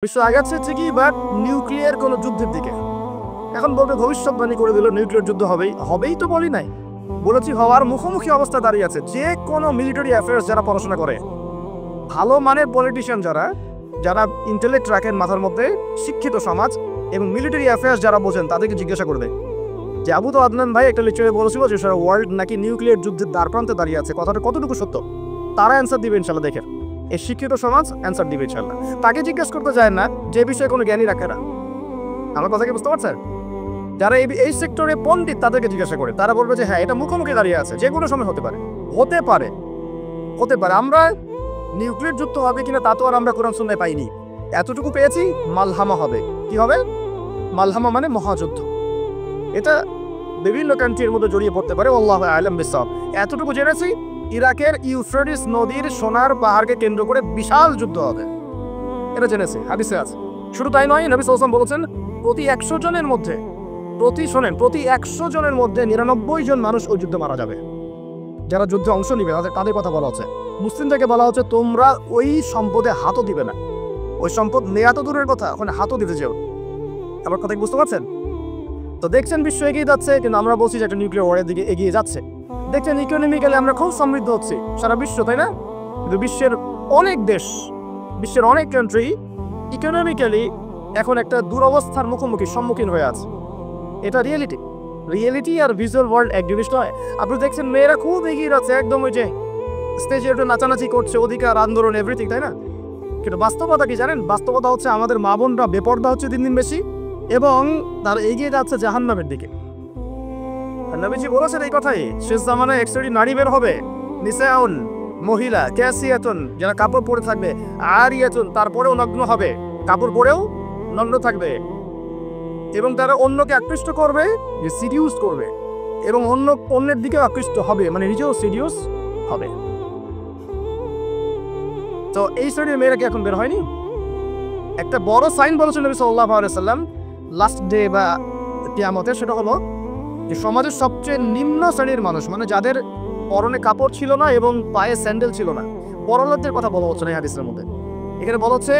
বিশ্ব আগাচ্ছে ঠিকই, বাট নিউক্লিয়ার কোনো যুদ্ধের দিকে। এখন বলবে ভবিষ্যৎবাণী করে দিল নিউক্লিয়ার যুদ্ধ হবেই তো বলি নাই, বলেছি হওয়ার মুখোমুখি অবস্থা দাঁড়িয়ে আছে। যে কোনো মিলিটারি অ্যাফেয়ার্স যারা পড়াশোনা করে, ভালো মানের পলিটিশিয়ান যারা ইন্টেলেক্ট রাখেন মাথার মধ্যে, শিক্ষিত সমাজ এবং মিলিটারি অ্যাফেয়ার্স যারা বোঝেন, তাদেরকে জিজ্ঞাসা করবে যে আবু তো আদনান ভাই একটা লেকচারে বলেছিল যে সারা ওয়ার্ল্ড নাকি নিউক্লিয়ার যুদ্ধের দ্বারপ্রান্তে দাঁড়িয়ে আছে, কথাটা কতটুকু সত্য? তারা অ্যান্সার দিবে ইনশাল্লাহ। দেখে এই শিক্ষিত সমাজ অ্যান্সার দিবে ইনশাল্লাহ। তাকে জিজ্ঞাসা করতে যায় না যে বিষয়ে কোনো জ্ঞানী রাখে না। আমার কথা কি বুঝতে পারছেন? যারা এই সেক্টরে পণ্ডিত তাদেরকে জিজ্ঞাসা করে, তারা বলবে যে হ্যাঁ, এটা মুখোমুখি দাঁড়িয়ে আছে, যে কোনো সময় হতে পারে। আমরা নিউক্লিয়ার যুদ্ধ হবে কিনা তা তো আর আমরা কোরআন সুন্নাহয় পাইনি। এতটুকু পেয়েছি, মালহামা হবে। কি হবে? মালহামা মানে মহাযুদ্ধ। এটা বিভিন্ন কান্ট্রির মধ্যে জড়িয়ে পড়তে পারে, আল্লাহু আ'লাম বিসসাওয়াব। এতটুকু জেনেছি, ইরাকের ইউফ্রেটিস নদীর সোনার পাহাড়কে কেন্দ্র করে বিশাল যুদ্ধ হবে, এটা জেনেছি, হাদিসে আছে। শুধু তাই নয়, নবী সাল্লাল্লাহু আলাইহি ওয়াসাল্লাম বলেছেন প্রতি 100 জনের মধ্যে 99 জন মানুষ ওই যুদ্ধে মারা যাবে। যারা যুদ্ধে অংশ নিবে তাদের কথা বলা হচ্ছে। মুসলিমদেরকে বলা হচ্ছে তোমরা ওই সম্পদে হাতও দিবে না। ওই সম্পদ নেয়া তো দূরের কথা, ওখানে হাতও দিতে যেও। আমার কথা বুঝতে পারছেন? তো দেখছেন বিশ্ব এগিয়ে যাচ্ছে, কিন্তু আমরা বলছি যে একটা নিউক্লিয়ার ওয়ারের দিকে এগিয়ে যাচ্ছে। দেখছেন ইকোনমিক্যালি আমরা খুব সমৃদ্ধ হচ্ছি, সারা বিশ্ব, তাই না? কিন্তু বিশ্বের অনেক দেশ, বিশ্বের অনেক কান্ট্রি ইকোনমিক্যালি এখন একটা দুরবস্থার সম্মুখীন হয়ে আছে। এটা রিয়েলিটি আর ভিজুয়াল ওয়ার্ল্ড এক জিনিস নয়। আপনি দেখছেন মেয়েরা খুব এগিয়ে যাচ্ছে, একদম ওই যে স্টেজে একটু নাচানাচি করছে, অধিকার আন্দোলন এভরিথিং, তাই না? কিন্তু বাস্তবতা কি জানেন? বাস্তবতা হচ্ছে আমাদের মা বোনরা বেপর্দা হচ্ছে দিন দিন বেশি, এবং তারা এগিয়ে যাচ্ছে জাহান্নামের দিকে। নবীজি বলেছেন এই কথাই, শেষ জামানায় এক শ্রেণীর নারী বের হবে, নিসাউন, মহিলা, ক্যাসিয়াতুন, যারা কাপড় পরে থাকবে, আরিয়াতুন, তারপরেও নগ্ন হবে, কাপড় পরেও নগ্ন থাকবে, এবং তারা অন্যকে আকৃষ্ট করবে, যে সিডিউস করবে, এবং অন্যের দিকেও আকৃষ্ট হবে, মানে নিজেও সিডিউস হবে। তো এই শ্রেণীর মেয়েরা কি এখন বের হয়নি? একটা বড় সাইন বলেছেন নবী সাল্লাল্লাহু আলাইহি ওয়াসাল্লাম লাস্ট ডে বা কিয়ামতের, সেটা হলো যে সমাজের সবচেয়ে নিম্ন শ্রেণীর মানুষ, মানে যাদের পরনে কাপড় ছিল না এবং পায়ে স্যান্ডেল ছিল না, পরলোকদের কথা বলা হচ্ছে না এই হাদিসের মধ্যে। এখানে বলা হচ্ছে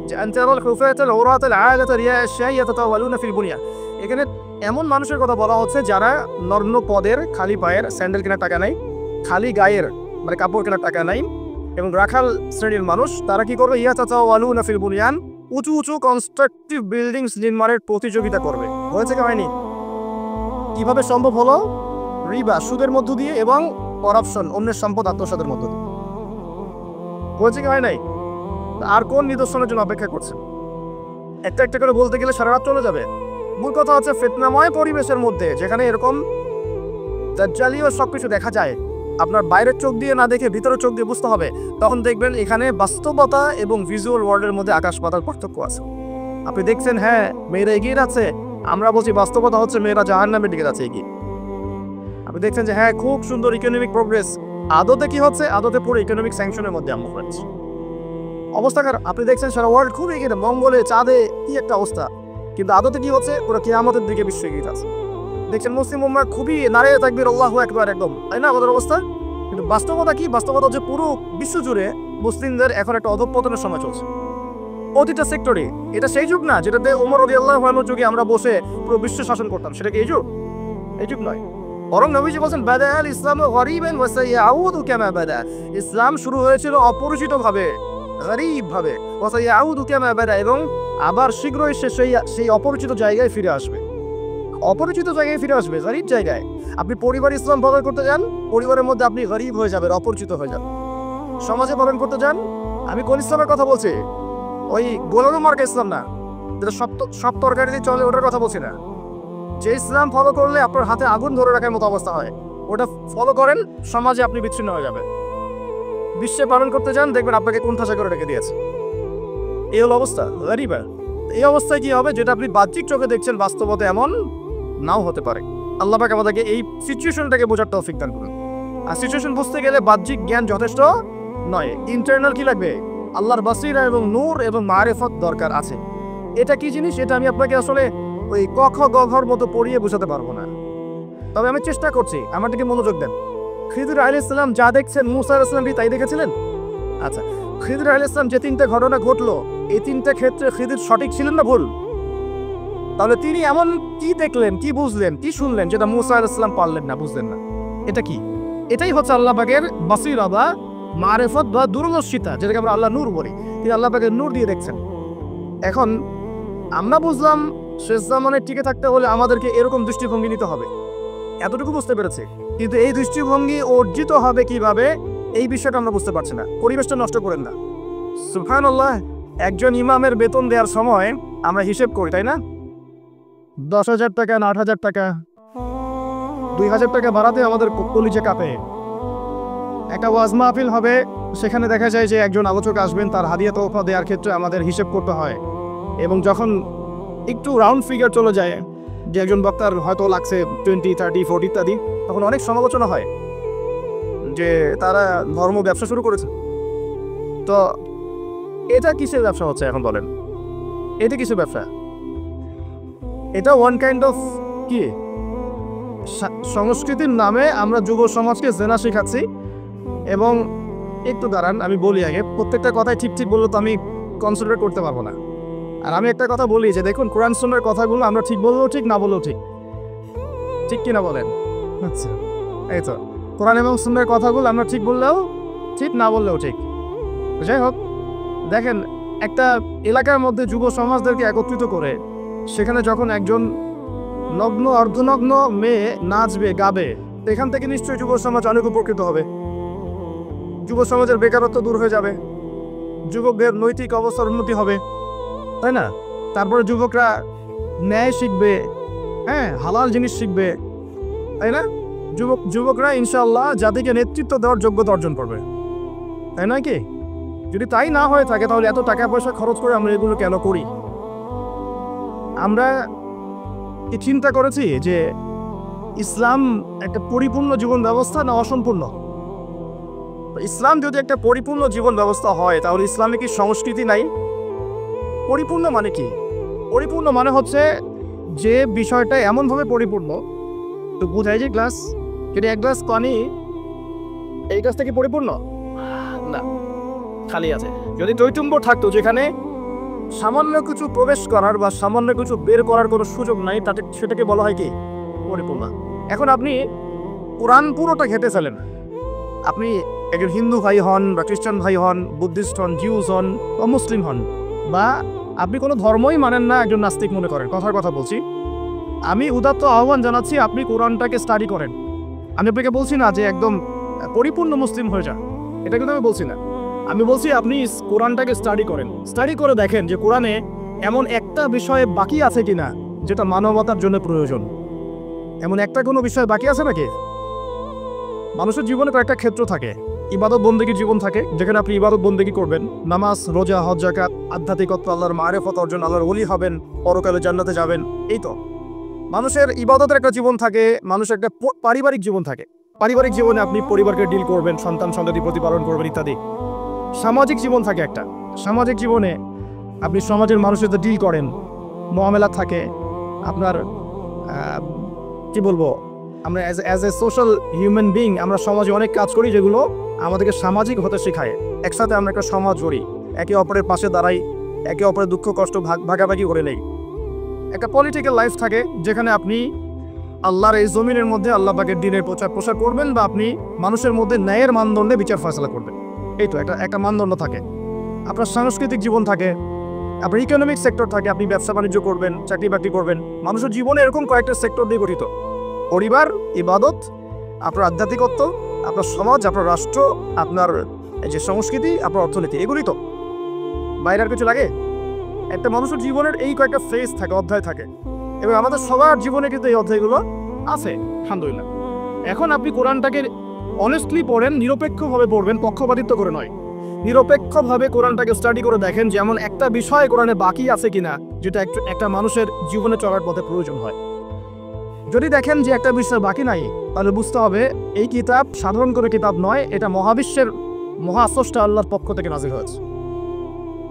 যে আনতারাল খুফাতাল আওরাতাল আয়ালাতা রিয়াশা ইয়াতাতাওয়ালুনা ফিল বুনিয়া। এখানে এমন মানুষের কথা বলা হচ্ছে যারা নগ্ন পদের, খালি পায়ের, স্যান্ডেল কেনার টাকা নাই, খালি গায়ের মানে কাপড় কেনার টাকা নাই, এবং রাখাল শ্রেণীর মানুষ। তারা কি করবে? ইয়াতাতাওয়ালুনা ফিল বুনিয়ান, উঁচু উঁচু কনস্ট্রাকটিভ বিল্ডিংস নির্মাণের প্রতিযোগিতা করবে। হয়েছে কি হয়নি? কিভাবে সম্ভব হলো? রিবা, সুদের মধ্য দিয়ে, এবং করাপশন, অন্যের সম্পদ আত্মসাতের মধ্য দিয়ে। হয়েছে কি হয় নাই? আর কোন নিদর্শনের জন্য অপেক্ষা করছে? একটা একটা করে বলতে গেলে সারা রাত চলে যাবে। মূল কথা হচ্ছে ফিতনাময় পরিবেশের মধ্যে, যেখানে এরকম দাজ্জালীয় সবকিছু দেখা যায়, আপনার বাইরের চোখ দিয়ে না দেখে ভিতরের চোখ দিয়ে বুঝতে হবে, তখন দেখবেন এখানে বাস্তবতা এবং ভিজুয়াল ওয়ার্ল্ডের মধ্যে আকাশ পাতাল পার্থক্য আছে। আপনি দেখছেন হ্যাঁ, মেয়েরা এগিয়ে যাচ্ছে, আমরা বলছি বাস্তবতা হচ্ছে মেয়েরা জাহান্নামের দিকে যাচ্ছে এগিয়ে। আপনি দেখছেন যে হ্যাঁ, খুব সুন্দর ইকোনমিক প্রোগ্রেস, আদতে কি হচ্ছে? আদতে পুরো ইকোনমিক স্যাংশনের মধ্যে আমরা হচ্ছে অবস্থা খারাপ। আপনি দেখছেন সারা ওয়ার্ল্ড খুব এগিয়ে, মঙ্গলে, চাঁদে, কি একটা অবস্থা, কিন্তু আদতে কি হচ্ছে? পুরো কিয়ামতের দিকে বিশ্ব এগিয়ে যাচ্ছে। দেখছেন মুসলিম উম্মাহ খুবই নারে তাকবীর, আল্লাহু আকবার, একদম, তাই না আমাদের অবস্থা? কিন্তু বাস্তবতা কি? বাস্তবতা হচ্ছে পুরো বিশ্ব জুড়ে মুসলিমদের এখন একটা অধঃপতনের সময় চলছে, প্রতিটা সেক্টরে। এটা সেই যুগ না যেটাতে ওমর রাদিয়াল্লাহু আনহুর যুগে আমরা বসে পুরো বিশ্ব শাসন করতাম, সেটা কি এই যুগ? এই যুগ নয়। বরং নবীজি বলেন বাদাআল ইসলামু গরীবান ওয়া সায়াউদু কামা বাদা। ইসলাম শুরু হয়েছিল অপরিচিত ভাবে, গরীব ভাবে, ওয়া সায়াউদু কামা বাদা, এবং আবার শীঘ্রই সেই অপরিচিত জায়গায় ফিরে আসবে। অপরিচিত জায়গায় ফিরে আসবে, গরীব জায়গায়। আপনি পরিবার ইসলাম পালন করতে যান, পরিবারের মধ্যে আপনি গরীব হয়ে যাবেন, অপরিচিত হয়ে যাবেন। সমাজে পালন করতে যান, আমি কোন ইসলামের কথা বলছি? ওই গোলানো মার্কা ইসলাম না, যেটা সব তরকারিতে চলে, ওটার কথা বলছি না। যে ইসলাম ফলো করলে আপনার হাতে আগুন ধরে রাখার মতো অবস্থা হয়, ওটা ফলো করেন, সমাজে আপনি বিচ্ছিন্ন হয়ে যাবেন। বিশ্বে পালন করতে যান, দেখবেন আপনাকে কোণঠাসা করে রেখে দিয়েছে। এই হলো অবস্থা, গরীবা। এই অবস্থায় কি হবে? যেটা আপনি বাহ্যিক চোখে দেখছেন, বাস্তবতা এমন নাও হতে পারে। আল্লাহ পাক আমাদেরকে এই সিচুয়েশনটাকে বোঝার তৌফিক দান করুন। আর সিচুয়েশন বুঝতে গেলে বাহ্যিক জ্ঞান যথেষ্ট নয়, ইন্টারনাল কি লাগবে? আল্লাহর বাসিরা এবং নূর এবং মারিফত দরকার আছে। এটা কি জিনিস? এটা আমি আপনাকে আসলে ওই ক খ গ ঘর মতো পড়িয়ে বোঝাতে পারবো না, তবে আমি চেষ্টা করছি। আমার দিকে মনোযোগ দেন। খিদির আলাইহিস সালাম যা দেখছেন, মুসা আলাইহিস সালাম তাই দেখেছিলেন? আচ্ছা, খিদির আলাইহিস সালাম যে তিনটে ঘটনা ঘটলো, এই তিনটে ক্ষেত্রে খিদির সঠিক ছিলেন না ভুল? তাহলে তিনি এমন কি দেখলেন, কি বুঝলেন, কি শুনলেন যেটা মুসা আলাইহিস সালাম পারলেন না, বুঝলেন না? এটা কি? এটাই হচ্ছে আল্লাহ পাকের বাসিরা বা মারিফত বা দূরদর্শিতা, যেটাকে আমরা আল্লাহ নূর বলি। তিনি আল্লাহ পাকের নূর দিয়ে দেখছেন। এখন আমরা বুঝলাম শেষ জামানে টিকে থাকতে হলে আমাদেরকে এরকম দৃষ্টিভঙ্গি নিতে হবে, এতটুকু বুঝতে পেরেছি। কিন্তু এই দৃষ্টিভঙ্গি অর্জিত হবে কিভাবে, এই বিষয়টা আমরা বুঝতে পারছি না। পরিবেশটা নষ্ট করেন না। সুবহানাল্লাহ, একজন ইমামের বেতন দেওয়ার সময় আমরা হিসেব করি, তাই না? 10,000 টাকা না 8,000 টাকা, 2,000 টাকা বাড়াতে আমাদের কলিজা কাঁপে। একটা ওয়াজ মাহফিল হবে, সেখানে দেখা যায় যে একজন আলোচক আসবেন, তার হাদিয়া তোহফা দেওয়ার ক্ষেত্রে আমাদের হিসেব করতে হয়। এবং যখন একটু রাউন্ড ফিগার চলে যায়, যে একজন বক্তার হয়তো লাগছে 20, 30, 40 ইত্যাদি, তখন অনেক সমালোচনা হয় যে তারা ধর্ম ব্যবসা শুরু করেছে। তো এটা কিসের ব্যবসা হচ্ছে এখন বলেন? এটা কিসের ব্যবসা? এটা ওয়ান কাইন্ড অফ কি সংস্কৃতির নামে আমরা যুব সমাজকে জেনা শেখাচ্ছি। এবং একটু দাঁড়ান, আমি বলি আগে, প্রত্যেকটা কথাই ঠিক ঠিক বললে তো আমি কনসেন্ট্রেট করতে পারবো না। আর আমি একটা কথা বলি যে দেখুন, কোরআন সুন্নাহর কথাগুলো আমরা ঠিক বললেও ঠিক, না বললেও ঠিক। ঠিক কিনা বলেন? আচ্ছা, এই তো কোরআন এবং সুন্নাহর কথাগুলো আমরা ঠিক বললেও ঠিক, না বললেও ঠিক। যাই হোক, দেখেন, একটা এলাকার মধ্যে যুব সমাজদেরকে একত্রিত করে সেখানে যখন একজন নগ্ন অর্ধনগ্ন মেয়ে নাচবে, গাবে, এখান থেকে নিশ্চয়ই যুব সমাজ অনেক উপকৃত হবে। যুব সমাজের বেকারত্ব দূর হয়ে যাবে, যুবকদের নৈতিক অবস্থার উন্নতি হবে, তাই না? তারপরে যুবকরা ন্যায় শিখবে, হ্যাঁ, হালাল জিনিস শিখবে, তাই না? যুবকরা ইনশাআল্লাহ জাতিকে নেতৃত্ব দেওয়ার যোগ্যতা অর্জন করবে, তাই নয় কি? যদি তাই না হয়ে থাকে তাহলে এত টাকা পয়সা খরচ করে আমরা এগুলো কেন করি? আমরা কি চিন্তা করেছি যে ইসলাম একটা পরিপূর্ণ জীবন ব্যবস্থা না অসম্পূর্ণ? ইসলাম যদি একটা পরিপূর্ণ জীবন ব্যবস্থা হয় তাহলে ইসলামে কি সংস্কৃতি নাই? পরিপূর্ণ মানে কি? পরিপূর্ণ মানে হচ্ছে যে বিষয়টা এমনভাবে পরিপূর্ণ, তো বোঝায় যে গ্লাস, যদি এক গ্লাস পানি, এই গ্লাসটা কি পরিপূর্ণ? না, খালি আছে। যদি টইটুম্ব থাকতো যেখানে সামান্য কিছু প্রবেশ করার বা সামান্য কিছু বের করার কোনো সুযোগ নাই, তাতে সেটাকে বলা হয় কি? পরিপূর্ণ। এখন আপনি কোরআন পুরোটা ঘেটে ফেলেন, আপনি একজন হিন্দু ভাই হন বা খ্রিস্টান ভাই হন, বুদ্ধিস্ট হন, জিউস হন বা মুসলিম হন, বা আপনি কোনো ধর্মই মানেন না, একজন নাস্তিক মনে করেন, কথার কথা বলছি, আমি উদাত্ত আহ্বান জানাচ্ছি আপনি কোরআনটাকে স্টাডি করেন। আমি আপনাকে বলছি না যে একদম পরিপূর্ণ মুসলিম হয়ে যান, এটা কিন্তু আমি বলছি না। আমি বলছি আপনি কোরআনটাকে স্টাডি করেন, স্টাডি করে দেখেন যে কোরআনে এমন একটা বিষয়ে বাকি আছে কিনা যেটা মানবতার জন্য প্রয়োজন। এমন একটা কোনো বিষয় বাকি আছে নাকি? মানুষের জীবনে কয়েকটা ক্ষেত্র থাকে, ইবাদত বন্দেগীর জীবন থাকে, যেখানে আপনি ইবাদত বন্দেগী করবেন, নামাজ, রোজা, হজ, যাকাত, আধ্যাত্মিকত্ব, আল্লাহর মারিফত অর্জন, আল্লাহর ওলি হবেন, পরকালে জান্নাতে যাবেন। এই তো মানুষের ইবাদতের একটা জীবন থাকে, মানুষের একটা পারিবারিক জীবন থাকে। পারিবারিক জীবনে আপনি পরিবারকে ডিল করবেন, সন্তান সন্ততি প্রতিপালন করবেন ইত্যাদি। সামাজিক জীবন থাকে একটা, সামাজিক জীবনে আপনি সমাজের মানুষের সাথে ডিল করেন, মোয়ামেলা থাকে আপনার। কি বলবো, আমরা as a social human being আমরা সমাজে অনেক কাজ করি যেগুলো আমাদেরকে সামাজিক হতে শেখায়। একসাথে আমরা একটা সমাজ গড়ি, একে অপরের পাশে দাঁড়াই, একে অপরের দুঃখ কষ্ট ভাগাভাগি করে নেই। একটা পলিটিক্যাল লাইফ থাকে যেখানে আপনি আল্লাহর এই জমিনের মধ্যে আল্লাহ পাকের দ্বীনের প্রচার করবেন, বা আপনি মানুষের মধ্যে ন্যায়ের মানদণ্ডে বিচার ফয়সালা করবেন। এই তো একটা মানদণ্ড থাকে। আপনার সাংস্কৃতিক জীবন থাকে, আপনার ইকোনমিক সেক্টর থাকে, আপনি ব্যবসা বাণিজ্য করবেন, চাকরি বাকরি করবেন। মানুষের জীবনে এরকম কয়েকটা সেক্টর দিয়ে গঠিত: পরিবার, ইবাদত, আপনার আধ্যাত্মিকত্ব, আপনার সমাজ, আপনার রাষ্ট্র, আপনার যে সংস্কৃতি, আপনার অর্থনীতি। এগুলি তো, বাইরে আর কিছু লাগে? একটা মানুষের জীবনের এই কয়েকটা ফেজ থাকে, অধ্যায় থাকে, এবং আমাদের সবার জীবনে কিন্তু এই অধ্যায়গুলো আছে, আলহামদুলিল্লাহ। এখন আপনি কোরআনটাকে অনেস্টলি পড়েন, নিরপেক্ষভাবে পড়বেন, পক্ষপাতিত্ব করে নয়। নিরপেক্ষভাবে কোরআনটাকে স্টাডি করে দেখেন যেমন একটা বিষয় কোরআনে বাকি আছে কিনা যেটা একটা মানুষের জীবনে চলার পথে প্রয়োজন হয়। যদি দেখেন যে একটা বিষয় বাকি নাই, তাহলে বুঝতে হবে এই কিতাব সাধারণ করে কিতাব নয়, এটা মহাবিশ্বের মহাস্রষ্টা আল্লাহর পক্ষ থেকে নাজিল হয়েছে।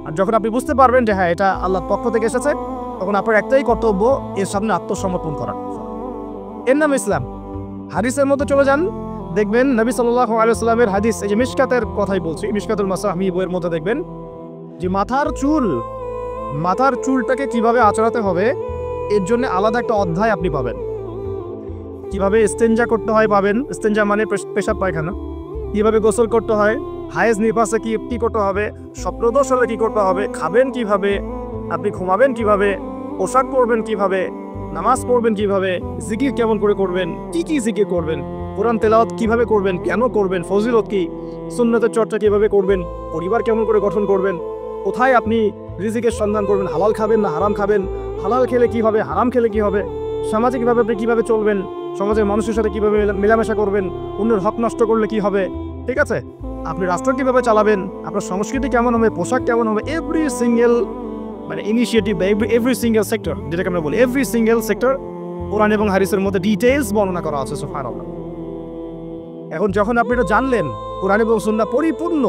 আর যখন আপনি বুঝতে পারবেন যে হ্যাঁ এটা আল্লাহর পক্ষ থেকে এসেছে, তখন আপনার একটাই কর্তব্য, এর সামনে আত্মসমর্পণ করা। এর নাম ইসলাম। হাদিসের মধ্যে চলে যান, দেখবেন নবী সাল্লাল্লাহু আলাইহি ওয়াসাল্লামের হাদিস, এই যে মিশকাতের কথাই বলছি, মিশকাতুল মাসাহি বইয়ের মধ্যে দেখবেন যে মাথার চুলটাকে কিভাবে আঁচড়াতে হবে এর জন্য আলাদা একটা অধ্যায় আপনি পাবেন। কিভাবে ইস্তেঞ্জা করতে হয় পাবেন, ইস্তেঞ্জা মানে পেশাব পায়খানা, কিভাবে গোসল করতে হয়, হায়েজ নিফাসে কি করতে হবে, স্বপ্নদোষ হলে কি করতে হবে, খাবেন কিভাবে, আপনি ঘুমাবেন কিভাবে, পোশাক পরবেন কিভাবে, নামাজ পড়বেন কিভাবে, জিকির কেমন করে করবেন, কি জিকির করবেন, কোরআন তেলাওয়াত কিভাবে করবেন, কেন করবেন, ফজিলত কি, সুন্নতের চর্চা কিভাবে করবেন, পরিবার কেমন করে গঠন করবেন, কোথায় আপনি রিজিকের সন্ধান করবেন, হালাল খাবেন না হারাম খাবেন, হালাল খেলে কি হবে, হারাম খেলে কি হবে, সামাজিকভাবে আপনি কিভাবে চলবেন, সমাজের মানুষের সাথে কিভাবে মেলামেশা করবেন, অন্যের হক নষ্ট করলে কি হবে, ঠিক আছে, আপনি রাষ্ট্র কিভাবে চালাবেন, আপনার সংস্কৃতি কেমন হবে, পোশাক কেমন হবে, এভরি সিঙ্গেল মানে ইনিশিয়েটিভ বা এভরি সিঙ্গেল সেক্টর, যেটাকে আমরা বলি এভরি সিঙ্গেল সেক্টর কোরআন এবং হাদিসের মধ্যে ডিটেইলস বর্ণনা করা আছে। সুবহানাল্লাহ। এখন যখন আপনি এটা জানলেন কোরআন এবং সুন্নাহ পরিপূর্ণ,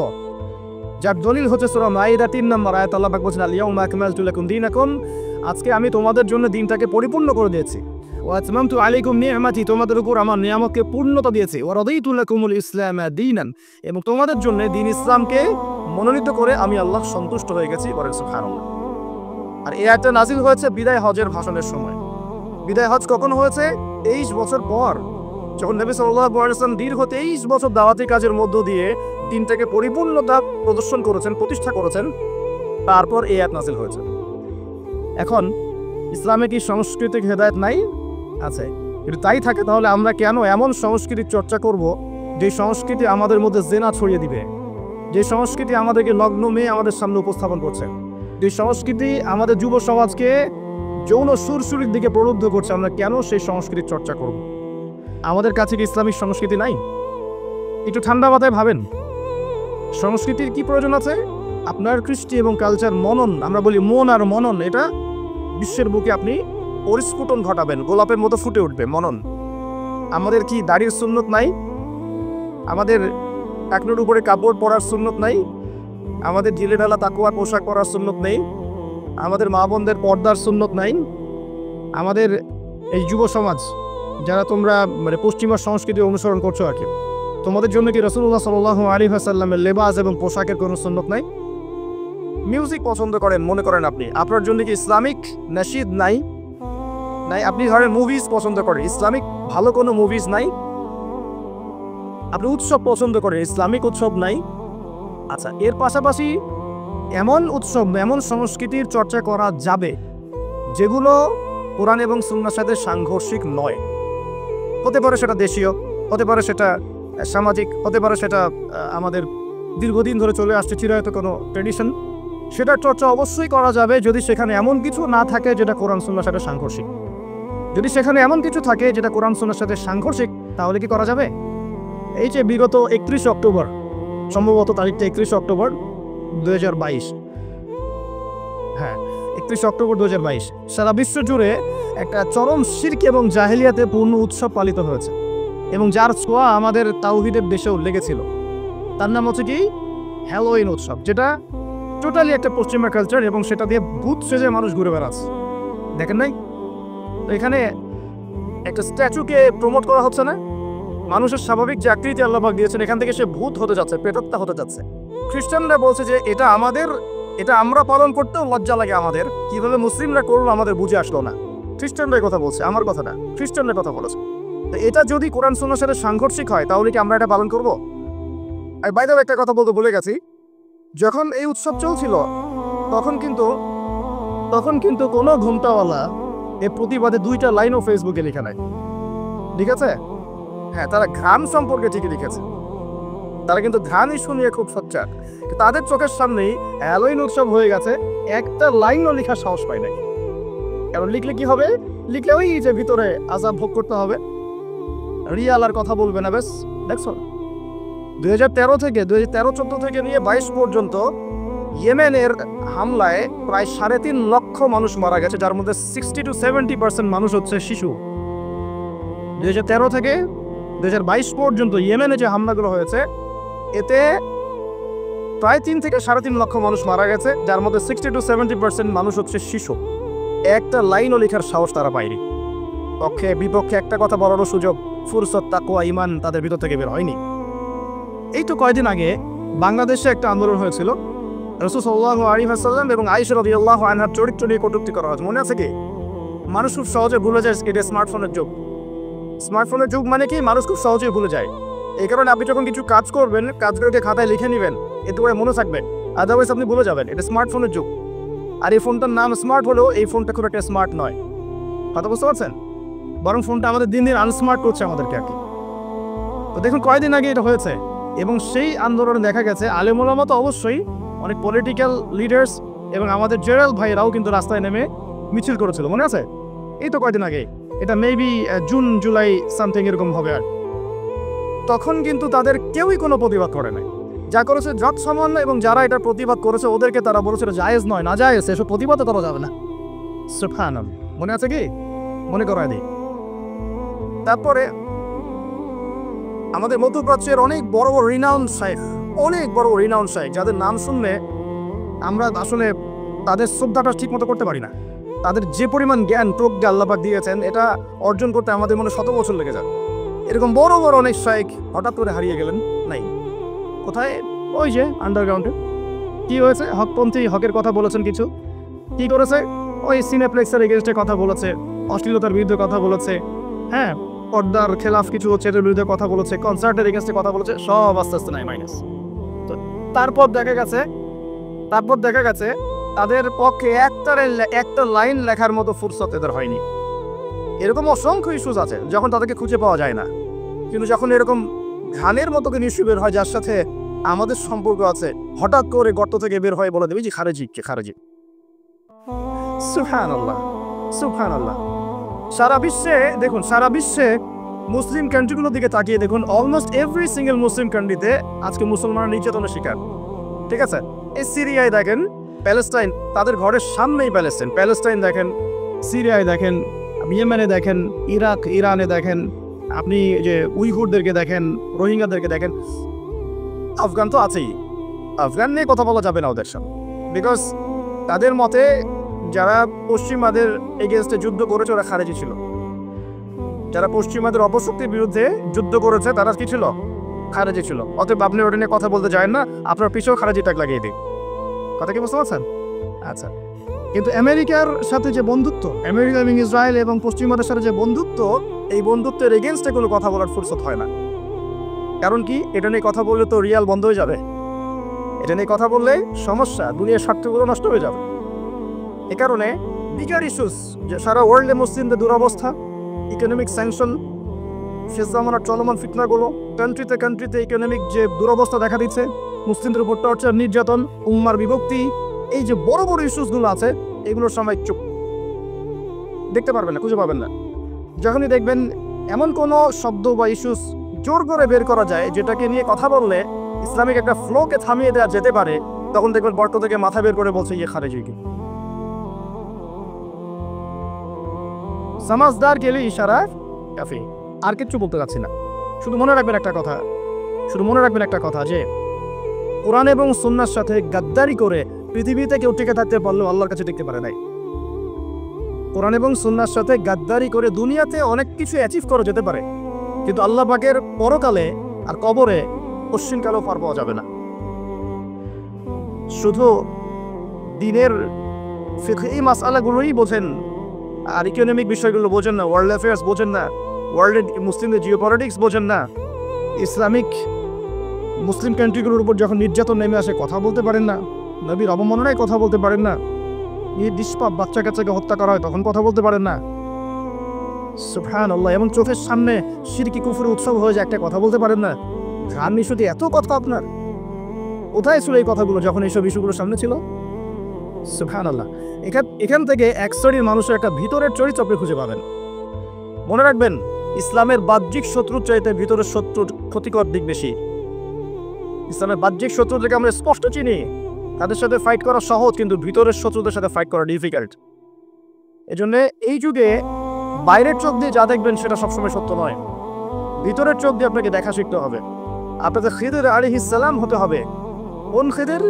যার দলিল হচ্ছে সূরা মাইদা 3 নম্বর আয়াত, আল্লাহ পাক বলেছেন আল-ইয়াউমা আকমালতু লাকুম দীনাকুম, আজকে আমি তোমাদের জন্য দিনটাকে পরিপূর্ণ করে দিয়েছি, ওয়া আতমামতু আলাইকুম নি'মাতি, তোমাদের উপর আমার নিয়ামতকে পূর্ণতা দিয়েছি, ওয়া রাদিতু লাকুমুল ইসলামা দীনান, এবং তোমাদের জন্য দিন ইসলামকে মনোনীত করে আমি আল্লাহ সন্তুষ্ট হয়ে গেছি। বলেন সুবহানাল্লাহ। আর এই আয়াতটা নাজিল হয়েছে বিদায় হজের ভাষণের সময়। বিদায় হজ কখন হয়েছে? 23 বছর পর, যখন নবী সাল্লাল্লাহু আলাইহি ওয়াসাল্লাম দীর্ঘ 23 বছর দাওয়াতি কাজের মধ্য দিয়ে দিনটাকে পরিপূর্ণতা প্রদর্শন করেছেন, প্রতিষ্ঠা করেছেন, তারপর এই আয়াত নাজিল হয়েছে। এখন ইসলামে কি সাংস্কৃতিক হেদায়েত নাই? আছে। যদি তাই থাকে তাহলে আমরা কেন এমন সংস্কৃতির চর্চা করব যে সংস্কৃতি আমাদের মধ্যে জেনা ছড়িয়ে দিবে, যে সংস্কৃতি আমাদেরকে নগ্ন মেয়ে আমাদের সামনে উপস্থাপন করছে, যে সংস্কৃতি আমাদের যুব সমাজকে যৌন সুরসুরির দিকে প্রলুব্ধ করছে, আমরা কেন সেই সংস্কৃতির চর্চা করব? আমাদের কাছে কি ইসলামিক সংস্কৃতি নাই? একটু ঠান্ডা মাথায় ভাবেন, সংস্কৃতির কি প্রয়োজন আছে? আপনার কৃষ্টি এবং কালচার মনন, আমরা বলি মন আর মনন, এটা বিশ্বের বুকে আপনি পরিস্ফুটন ঘটাবেন, গোলাপের মতো ফুটে উঠবে মনন। আমাদের কি দাড়ির সুন্নত নাই? আমাদের টাকনুর উপরে কাপড় পরার সুন্নত নাই? আমাদের ঢিলে ঢালা তাকুয়ার পোশাক পরার সুন্নত নেই? আমাদের মা বোনদের পর্দার সুন্নত নাই? আমাদের এই যুব সমাজ যারা তোমরা মানে পশ্চিমা সংস্কৃতি অনুসরণ করছো আর কি, তোমাদের জন্য কি রাসূলুল্লাহ সাল্লাল্লাহু আলাইহি ওয়াসাল্লামের লেবাস এবং পোশাকের কোনো সুন্নত নাই? মিউজিক পছন্দ করেন মনে করেন আপনি, আপনার জন্য কি ইসলামিক নাশিদ নাই? আপনি ধরেন মুভিজ পছন্দ করেন, ইসলামিক ভালো কোনো মুভিজ নাই? আপনি উৎসব পছন্দ করেন, ইসলামিক উৎসব নাই? আচ্ছা, এর পাশাপাশি এমন উৎসব, এমন সংস্কৃতির চর্চা করা যাবে যেগুলো কোরআন এবং সুন্নাহর সাথে সাংঘর্ষিক নয়। হতে পারে সেটা দেশীয়, হতে পারে সেটা সামাজিক, হতে পারে সেটা আমাদের দীর্ঘদিন ধরে চলে আসছে চিরায়ত কোনো ট্রেডিশন। সেটার চর্চা অবশ্যই করা যাবে যদি সেখানে এমন কিছু না থাকে যেটা কোরআন সুন্নাহর সাথে সাংঘর্ষিক। যদি সেখানে এমন কিছু থাকে যেটা কোরআন সুন্নাহর সাথে সাংঘর্ষিক, তাহলে কি করা যাবে? এই যে বিগত 31 অক্টোবর, সম্ভবত তারিখটা 31 অক্টোবর 2022, হ্যাঁ 31 অক্টোবর 2022, সারা বিশ্ব জুড়ে একটা চরম শিরক এবং জাহেলিয়াতে পূর্ণ উৎসব পালিত হয়েছে এবং যার ছোঁয়া আমাদের তাওহীদের দেশেও লেগেছিল। তার নাম হচ্ছে কি হ্যালোইন উৎসব, যেটা টোটালি একটা পশ্চিমা কালচার এবং সেটা দিয়ে ভূত সেজে মানুষ ঘুরে বেড়াচ্ছে। দেখেন নাই? তো এখানে একটা স্ট্যাচুকে প্রমোট করা হচ্ছে না? মানুষের স্বাভাবিক যে আকৃতি আল্লাহ পাক দিয়েছেন, এখান থেকে সে ভূত হতে যাচ্ছে, প্রেতাত্মা হতে যাচ্ছে। খ্রিস্টানরা বলছে যে এটা আমাদের, এটা আমরা পালন করতেও লজ্জা লাগে আমাদের, কিভাবে মুসলিমরা করলো আমাদের বুঝে আসলো না। খ্রিস্টানরাই কথা বলছে, আমার কথা না, খ্রিস্টানরা কথা বলেছে। তো এটা যদি কোরআন সুন্নাহর সাথে সাংঘর্ষিক হয় তাহলে কি আমরা এটা পালন করব? আর বাইরে একটা কথা বলতে ভুলে গেছি, যখন এই উৎসব চলছিল তখন কিন্তু কোনো ঘুমটাওয়ালা এর প্রতিবাদে 2টা লাইনও ফেসবুকে লেখা নাই, ঠিক আছে? হ্যাঁ, তারা ঘ্রাণ সম্পর্কে ঠিকই লিখেছে, তারা কিন্তু ঘ্রাণ ইস্যু নিয়ে খুব সোচ্চার। তাদের চোখের সামনেই হ্যালোইন উৎসব হয়ে গেছে, একটা লাইনও লেখার সাহস পায় নাই। কারণ লিখলে কি হবে? লিখলে ওই যে ভিতরে আযাব ভোগ করতে হবে, রিয়াল আর কথা বলবে না। বেশ দেখছো, 2013 থেকে 2013-14 থেকে নিয়ে 22 পর্যন্ত ইয়েমেনের হামলায় প্রায় 3.5 লক্ষ মানুষ মারা গেছে, যার মধ্যে 60 to 70% মানুষ হচ্ছে শিশু। 2013 থেকে 2022 পর্যন্ত ইয়েমেনে যে হামলাগুলো হয়েছে, এতে প্রায় 3 থেকে 3.5 লক্ষ মানুষ মারা গেছে, যার মধ্যে 60 to 70% মানুষ হচ্ছে শিশু। একটা লাইনও লেখার সাহস তারা পায়নি। পক্ষে বিপক্ষে একটা কথা বলারও সুযোগ ফুরসত, তাকওয়া, ঈমান তাদের ভিতর থেকে বের হয়নি। এই তো কয়েকদিন আগে বাংলাদেশে একটা আন্দোলন হয়েছিল, রাসূল সাল্লাল্লাহু আলাইহি ওয়াসাল্লাম এবং আয়েশা রাদিয়াল্লাহু আনহার চরিত্র নিয়ে কটূক্তি করা হয়েছে, মনে আছে কি? মানুষ খুব সহজে ভুলে যায় এটা স্মার্টফোনের যুগ। স্মার্টফোনের যুগ মানে কি? মানুষ খুব সহজেই ভুলে যায়। এই কারণে আপনি যখন কিছু কাজ করবেন, কাজগুলোকে খাতায় লিখে নেবেন, এতে করে মনে থাকবে, আদারওয়াইজ আপনি ভুলে যাবেন। এটা স্মার্টফোনের যুগ। আর এই ফোনটার নাম স্মার্ট হলেও এই ফোনটা খুব একটা স্মার্ট নয়, কথা বুঝতে পারছেন? বরং ফোনটা আমাদের দিন দিন আনস্মার্ট করছে আমাদেরকে আর কি। তো দেখুন কয়েকদিন আগে এটা হয়েছে, এবং সেই আন্দোলনে দেখা গেছে আলেম ওলামা তো অবশ্যই, অনেক পলিটিক্যাল লিডার্স এবং আমাদের জেনারেল ভাইরাও কিন্তু রাস্তায় নেমে মিছিল করেছিল, মনে আছে? এই তো কয়েকদিন আগে, এটা মেবি জুন জুলাই সামথিং এরকম হবে। আর তখন কিন্তু তাদের কেউই কোনো প্রতিবাদ করে নাই। যা করেছে যত সামান্য, এবং যারা এটা প্রতিবাদ করেছে ওদেরকে তারা বলেছে জায়েজ নয়, না জায়েজ, এসব প্রতিবাদও করা যাবে না। সুবহানাল্লাহ, মনে আছে কি? মনে করায় দিই। তারপরে আমাদের মধ্যপ্রাচ্যের অনেক বড় বড় রিনাউন্ড শাইখ, অনেক বড় রিনাউন্ড শাইখ, যাদের নাম শুনলে আমরা আসলে তাদের শ্রদ্ধাটা ঠিক মতো করতে পারি না। তাদের যে পরিমাণ জ্ঞান প্রজ্ঞা আল্লাহ পাক দিয়েছেন, এটা অর্জন করতে আমাদের মনে 100 বছর লেগে যাবে। এরকম বড় বড় অনেক শাইখ হঠাৎ করে হারিয়ে গেলেন, নাই। কোথায়? ওই যে আন্ডারগ্রাউন্ডে। কি হয়েছে? হকপন্থী, হকের কথা বলেছেন কিছু। কি করেছে? ওই সিনেপ্লেক্সের এগেনস্টে কথা বলেছে, অশ্লীলতার বিরুদ্ধে কথা বলেছে, হ্যাঁ, পর্দার খেলাফ কিছু হচ্ছে এর বিরুদ্ধে কথা বলেছে, কনসার্টের এগেনস্টে কথা বলেছে, সব আস্তে আস্তে নাই মাইনাস। তো তারপর দেখা গেছে তাদের পক্ষে একটা লাইন লেখার মতো ফুরসত এদের হয়নি। এরকম অসংখ্য ইস্যুস আছে যখন তাদেরকে খুঁজে পাওয়া যায় না, কিন্তু যখন এরকম ঘানের মতো ইস্যু বের হয় যার সাথে আমাদের সম্পর্ক আছে, হঠাৎ করে গর্ত থেকে বের হয়ে বলে দেবে যে খারেজি কে খারেজি। সুবহানাল্লাহ, সুবহানাল্লাহ। সারা বিশ্বে মুসলিম কান্ট্রিগুলোর দিকে তাকিয়ে দেখুন, অলমোস্ট এভরি সিঙ্গেল মুসলিম কান্ট্রিতে আজকে মুসলমানরা নির্যাতনের শিকার। ঠিক আছে? এই সিরিয়ায় দেখেন, প্যালেস্টাইন, তাদের ঘরের সামনেই প্যালেস্টাইন দেখেন, সিরিয়ায় দেখেন, ইয়েমেনে দেখেন, ইরাক ইরানে দেখেন, আপনি যে উইঘুরদেরকে দেখেন, রোহিঙ্গাদেরকে দেখেন, আফগান তো আছেই। আফগান নিয়ে কথা বলা যাবে না ওদের সাথে, বিকজ তাদের মতে যারা পশ্চিমাদের এগেনস্টে যুদ্ধ করেছে ওরা খারেজি ছিল। যারা পশ্চিমাদের অপশক্তির বিরুদ্ধে যুদ্ধ করেছে তারা কি ছিল? খারেজি ছিল। অতএব আপনি ওটা নিয়ে কথা বলতে যায় না, আপনার পিছেও খারেজি টাক লাগিয়ে দিই। কথা কি বুঝতে পারছেন? আচ্ছা, কিন্তু আমেরিকার সাথে যে বন্ধুত্ব, আমেরিকা এবং ইসরায়েল এবং পশ্চিমাদের সাথে যে বন্ধুত্ব, এই বন্ধুত্বের এগেনস্টে কোনো কথা বলার ফুরসত হয় না। কারণ কি? এটা নিয়ে কথা বললে তো রিয়াল বন্ধ হয়ে যাবে। এটা নিয়ে কথা বললে সমস্যা, দুনিয়ার স্বার্থগুলো নষ্ট হয়ে যাবে। এ কারণে বিগার ইস্যুস, যে সারা ওয়ার্ল্ডে মুসলিমদের দুরবস্থা, ইকোনমিক স্যাংশন, শেষ জামানার চলমান ফিতনাগুলো, কান্ট্রিতে ইকোনমিক যে দুরবস্থা দেখা দিচ্ছে, মুসলিমদের উপর টর্চার, নির্যাতন, উম্মার বিভক্তি, এই যে বড় বড় ইস্যুসগুলো আছে, এগুলোর সময় চুপ, দেখতে পারবেন না, খুঁজে পাবেন না। যখনই দেখবেন এমন কোনো শব্দ বা ইস্যুস জোর করে বের করা যায় যেটাকে নিয়ে কথা বললে ইসলামিক একটা ফ্লোকে থামিয়ে দেওয়া যেতে পারে, তখন দেখবেন বর্ত থেকে মাথা বের করে বলছে ইয়ে খারেজি কি। সমাজদার গেলে ইশারা কাফি। আর কিচ্ছু বলতে যাচ্ছি না, শুধু মনে রাখবেন একটা কথা, যে কোরআন এবং সুন্নাহর সাথে গাদ্দারি করে পৃথিবীতে কেউ টিকে থাকতে পারলেও আল্লাহর কাছে টিকতে পারে নাই। কোরআন এবং সুন্নাহর সাথে গাদ্দারি করে দুনিয়াতে অনেক কিছু অ্যাচিভ করা যেতে পারে, কিন্তু আল্লাহ পাকের পরকালে আর কবরে পশ্চিমকালেও পার পাওয়া যাবে না। শুধু দিনের ফিকহি মাসআলাগুলোই বোঝেন আর ইকোনমিক বিষয়গুলো বোঝেন না, ওয়ার্ল্ড অ্যাফেয়ার্স বোঝেন না, ওয়ার্ল্ডের মুসলিমদের জিওপলিটিক্স বোঝেন না, ইসলামিক মুসলিম কান্ট্রিগুলোর উপর যখন নির্যাতন নেমে আসে কথা বলতে পারেন না, নবীর অবমাননায় কথা বলতে পারেন না, এই নিষ্পাপ বাচ্চা কাচ্চাকে হত্যা করা হয় তখন কথা বলতে পারেন না। সুবহানাল্লাহ। এবং চোখের সামনে শিরকি কুফরের উৎসব হয়ে যায়, একটা কথা বলতে পারেন না। গান নিশুতি এত কথা আপনার, কোথায় ছিল এই কথাগুলো যখন এইসব ইস্যুগুলোর সামনে ছিল? সুবহানাল্লাহ। এখান থেকে এক শ্রেণীর মানুষের একটা ভিতরের চরিত্র আপনি খুঁজে পাবেন। মনে রাখবেন, ইসলামের বাহ্যিক শত্রুর চাইতে ভিতরের শত্রুর ক্ষতিকর দিক বেশি। ইসলামের বাহ্যিক শত্রুদেরকে আমরা স্পষ্ট চিনি, তাদের সাথে ফাইট করা সহজ, কিন্তু ভিতরের শত্রুদের সাথে ফাইট করা ডিফিকাল্ট। এজন্য এই যুগে বাইরের চোখ দিয়ে যা দেখবেন সেটা সবসময় সত্য নয়, ভিতরের চোখ দিয়ে আপনাকে দেখা শিখতে হবে। আপনাদের খিদর আলাইহিস সালাম হতে হবে। কোন খিদর?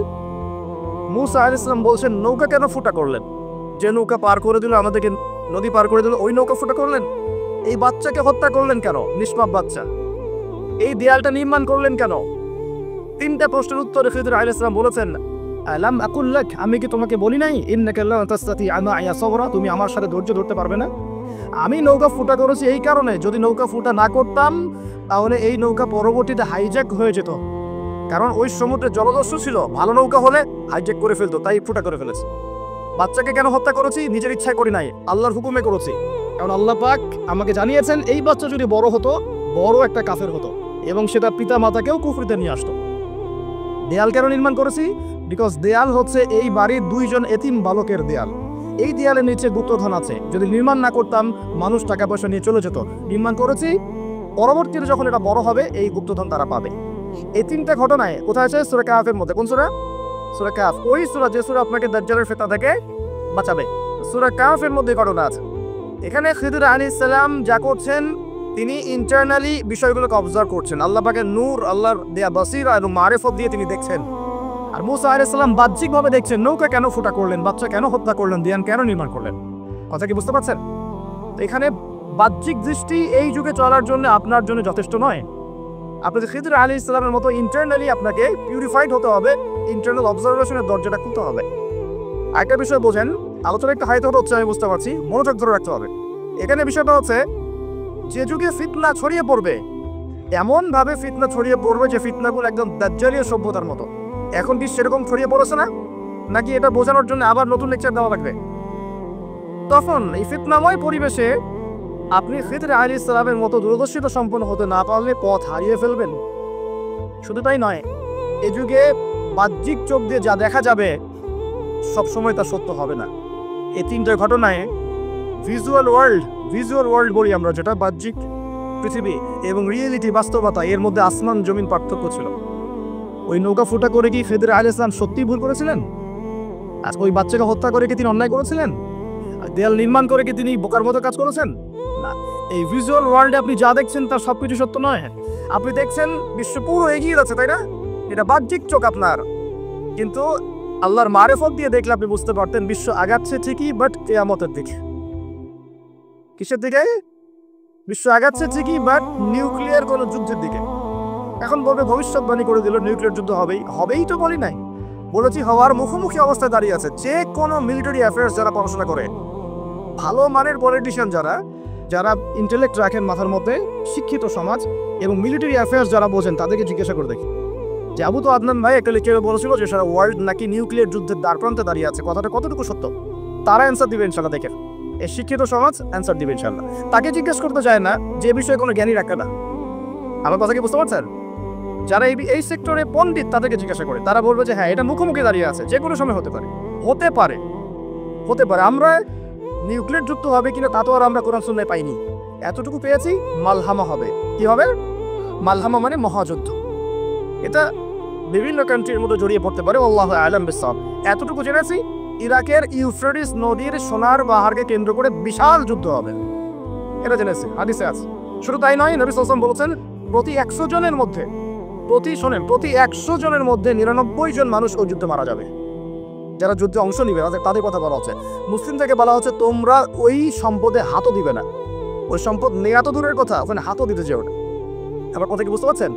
মুসা আলাইহিস সালাম বলছেন নৌকা কেন ফুটা করলেন? যে নৌকা পার করে দিল, আমাদেরকে নদী পার করে দিল, ওই নৌকা ফুটা করলেন? এই বাচ্চাকে হত্যা করলেন কেন? নিষ্পাপ বাচ্চা। এই দেয়ালটা নির্মাণ করলেন কেন? 3টা প্রশ্নের উত্তরে খিদর আলাইহিস সালাম বলেছেন, আলাম আকুল লাক, আমি কি তোমাকে বলি নাই ইন্নাকা লা তাসতাতিআ মা'আ সাবরা, তুমি আমার সাথে ধৈর্য ধরতে পারবে না? আমি নৌকা ফুটা করেছি এই কারণে, যদি নৌকা ফুটা না করতাম তাহলে এই নৌকা পরবর্তীতে হাইজ্যাক হয়ে যেত। কারণ ওই সমুদ্রে জলদস্যু ছিল, ভালো নৌকা হলে হাইজ্যাক করে ফেলতো, তাই ফুটা করে ফেলেছে। বাচ্চাকে কেন হত্যা করেছি? নিজের ইচ্ছায় করি নাই, আল্লাহর হুকুমে করেছি। কারণ আল্লাহ পাক আমাকে জানিয়েছেন এই বাচ্চা যদি বড় হতো, বড় একটা কাফের হতো এবং সেটা পিতা মাতাকেও কুফরিতে নিয়ে আসতো। দেয়াল কেন নির্মাণ করেছি? বিকজ দেয়াল হচ্ছে এই বাড়ির 2জন এতিম বালকের দেয়াল। এই দেয়ালের নিচে গুপ্তধন আছে, যদি নির্মাণ না করতাম মানুষ টাকা পয়সা নিয়ে চলে যেত। নির্মাণ করেছি, পরবর্তীতে যখন এটা বড় হবে এই গুপ্তধন তারা পাবে। এই 3টা ঘটনায় কোথায় আছে? সূরা কাহফের মধ্যে। কোন সূরা? সূরা কাহফ, ওই সূরা যে সূরা আপনাকে দাজ্জালের ফিতনা থেকে বাঁচাবে। সূরা কাহফের মধ্যে ঘটনা আছে। এখানে খিদর আলাইহিস সালাম যা করছেন, তিনি ইন্টারনালি বিষয়গুলোকে অবজার্ভ করছেন। আল্লাহ পাকের নূর, আল্লাহর দেয়া বাসিরা এবং মারিফত দিয়ে তিনি দেখছেন। আর মুসা আলাইহিস সালাম বাহ্যিকভাবে দেখছেন, নৌকা কেন ফুটা করলেন, বাচ্চা কেন হত্যা করলেন, দেয়াল কেন নির্মাণ করলেন। কথা কি বুঝতে পারছেন? তো এখানে বাহ্যিক দৃষ্টি এই যুগে চলার জন্য আপনার জন্য যথেষ্ট নয়। আপনাদের খিদর আলাইহিস সালামের মতো ইন্টারনালি আপনাকে পিউরিফাইড হতে হবে, ইন্টারনাল অবজারভেশনের দরজাটা খুলতে হবে। আরেকটা বিষয় বোঝেন, আলোচনা একটু হাইতে হচ্ছে আমি বুঝতে পারছি, মনোযোগ ধরে রাখতে হবে। এখানে বিষয়টা হচ্ছে, যে যুগে ফিতনা ছড়িয়ে পড়বে, এমন ভাবে ফিতনা ছড়িয়ে পড়বে যে ফিতনাগুলো একদম দাজ্জালীয় সভ্যতার মতো। এখন কি সেরকম ছড়িয়ে পড়েছে না? নাকি এটা বোঝানোর জন্য আবার নতুন লেকচার দেওয়া লাগবে? তখন এই ফিতনাময় পরিবেশে আপনি খিদর আলাইহিস সালামের মতো দূরদর্শিতা সম্পন্ন হতে না পারলে পথ হারিয়ে ফেলবেন। শুধু তাই নয়, এ যুগে বাহ্যিক চোখ দিয়ে যা দেখা যাবে সবসময় তা সত্য হবে না। এই 3টে ঘটনায় ভিজুয়াল ওয়ার্ল্ড বলি আমরা, যেটা বাহ্যিক পৃথিবী, এবং রিয়েলিটি বাস্তবতা, এর মধ্যে আসমান জমিন পার্থক্য ছিল। ওই নৌকা ফুটা করে কি খিদর আলাইহিস সালাম সত্যি ভুল করেছিলেন? আজ ওই বাচ্চাকে হত্যা করে কি তিনি অন্যায় করেছিলেন? দেয়াল নির্মাণ করে কি তিনি বোকার মতো কাজ করেছেন? না। এই ভিজুয়াল ওয়ার্ল্ডে আপনি যা দেখছেন তার সবকিছু সত্য নয়। আপনি দেখছেন বিশ্ব পুরো এগিয়ে যাচ্ছে, তাই না? এটা বাহ্যিক চোখ আপনার, কিন্তু আল্লাহর মারিফত দিয়ে দেখলে আপনি বুঝতে পারতেন বিশ্ব আগাচ্ছে ঠিকই, বাট কিয়ামতের দিকে। কিসের দিকে? বিশ্ব আগাচ্ছে ঠিকই, বাট নিউক্লিয়ার কোনো যুদ্ধের দিকে। এখন বলবে ভবিষ্যৎবাণী করে দিল নিউক্লিয়ার যুদ্ধ হবেই তো বলি নাই, বলেছি হওয়ার মুখোমুখি অবস্থায় দাঁড়িয়ে আছে। যে কোনো মিলিটারি অ্যাফেয়ার্স যারা পড়াশোনা করে, ভালো মানের পলিটিশিয়ান যারা ইন্টেলেক্ট রাখেন মাথার মধ্যে, শিক্ষিত সমাজ এবং মিলিটারি অ্যাফেয়ার্স যারা বোঝেন, তাদেরকে জিজ্ঞাসা করে দেখি যে আবু তো আদনান ভাই একটা লেকচারে বলেছিল যে সারা ওয়ার্ল্ড নাকি নিউক্লিয়ার যুদ্ধের দ্বারপ্রান্তে দাঁড়িয়ে আছে, কথাটা কতটুকু সত্য? তারা অ্যান্সার দিবে ইনশাল্লাহ। দেখে এই শিক্ষিত সমাজ অ্যান্সার দিবে ইনশাল্লাহ। তাকে জিজ্ঞেস করতে চায় না যে বিষয়ে কোনো জ্ঞানী রাখে না। আমার কথা কি বুঝতে পারছেন? যারা এই সেক্টরে পণ্ডিত তাদেরকে জিজ্ঞাসা করে, তারা বলবে যে হ্যাঁ, এটা মুখোমুখি দাঁড়িয়ে আছে, যে কোনো সময় হতে পারে। আমরা নিউক্লিয়ার যুদ্ধ হবে কিনা তা তো আর আমরা কোরআন সুন্নাহয় পাইনি। এতটুকু পেয়েছি, মালহামা হবে। কি হবে? মালহামা মানে মহাযুদ্ধ। এটা বিভিন্ন কান্ট্রির মধ্যে জড়িয়ে পড়তে পারে, আল্লাহু আ'লাম বিসসাওয়াব। এতটুকু জেনেছি, ইরাকের ইউফ্রেটিস নদীর সোনার পাহাড়কে কেন্দ্র করে বিশাল যুদ্ধ হবে, এটা জেনেছি, হাদিসে আছে। শুধু তাই নয়, নবী সাল্লাল্লাহু আলাইহি ওয়াসাল্লাম বলেছেন প্রতি 100 জনের মধ্যে 99 জন মানুষ ওই যুদ্ধে মারা যাবে। যারা যুদ্ধে অংশ নিবে তাদের কথা বলা হচ্ছে। মুসলিম থেকে বলা হচ্ছে তোমরা ওই সম্পদে হাতও দিবে না। ওই সম্পদ নেয়া তো দূরের কথা, ওখানে হাতও দিতে যেও না। আমার কথা কি বুঝতে পারছেন?